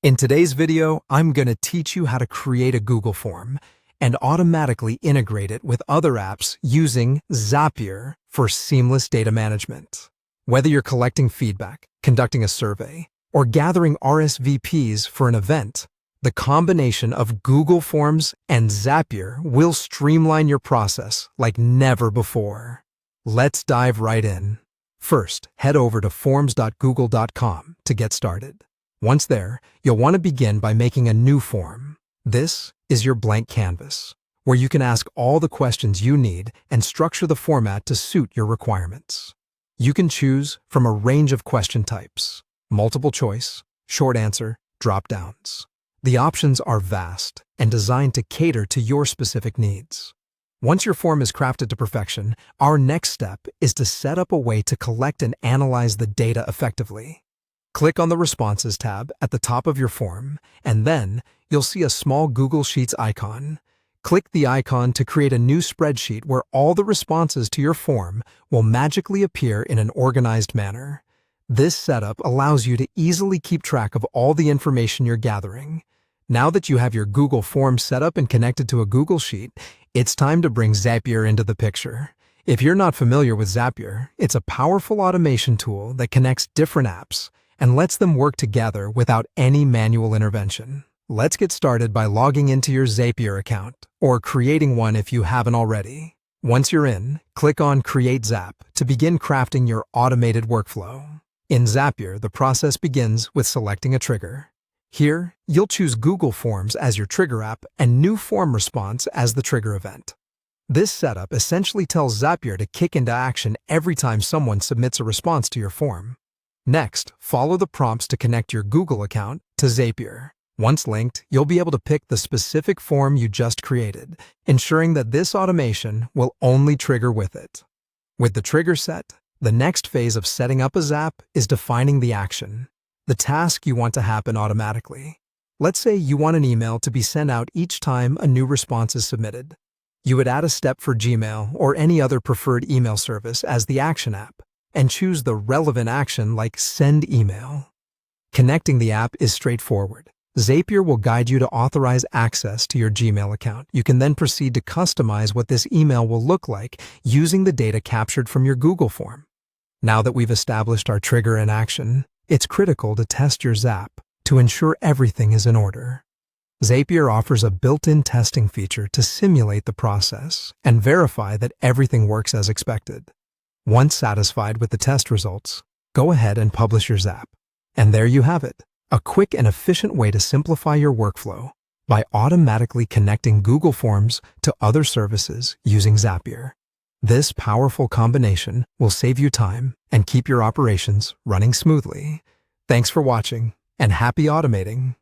In today's video, I'm going to teach you how to create a Google form and automatically integrate it with other apps using Zapier for seamless data management. Whether you're collecting feedback, conducting a survey, or gathering RSVPs for an event, the combination of Google Forms and Zapier will streamline your process like never before. Let's dive right in. First, head over to forms.google.com to get started. Once there, you'll want to begin by making a new form. This is your blank canvas, where you can ask all the questions you need and structure the format to suit your requirements. You can choose from a range of question types: multiple choice, short answer, drop-downs. The options are vast and designed to cater to your specific needs. Once your form is crafted to perfection, our next step is to set up a way to collect and analyze the data effectively. Click on the Responses tab at the top of your form, and then you'll see a small Google Sheets icon. Click the icon to create a new spreadsheet where all the responses to your form will magically appear in an organized manner. This setup allows you to easily keep track of all the information you're gathering. Now that you have your Google Form set up and connected to a Google Sheet, it's time to bring Zapier into the picture. If you're not familiar with Zapier, it's a powerful automation tool that connects different apps and lets them work together without any manual intervention. Let's get started by logging into your Zapier account, or creating one if you haven't already. Once you're in, click on Create Zap to begin crafting your automated workflow. In Zapier, the process begins with selecting a trigger. Here, you'll choose Google Forms as your trigger app and New Form Response as the trigger event. This setup essentially tells Zapier to kick into action every time someone submits a response to your form. Next, follow the prompts to connect your Google account to Zapier. Once linked, you'll be able to pick the specific form you just created, ensuring that this automation will only trigger with it. With the trigger set, the next phase of setting up a Zap is defining the action, the task you want to happen automatically. Let's say you want an email to be sent out each time a new response is submitted. You would add a step for Gmail or any other preferred email service as the action app, and choose the relevant action like Send Email. Connecting the app is straightforward. Zapier will guide you to authorize access to your Gmail account. You can then proceed to customize what this email will look like using the data captured from your Google form. Now that we've established our trigger in action, it's critical to test your Zap to ensure everything is in order. Zapier offers a built-in testing feature to simulate the process and verify that everything works as expected. Once satisfied with the test results, go ahead and publish your Zap. And there you have it, a quick and efficient way to simplify your workflow by automatically connecting Google Forms to other services using Zapier. This powerful combination will save you time and keep your operations running smoothly. Thanks for watching, and happy automating!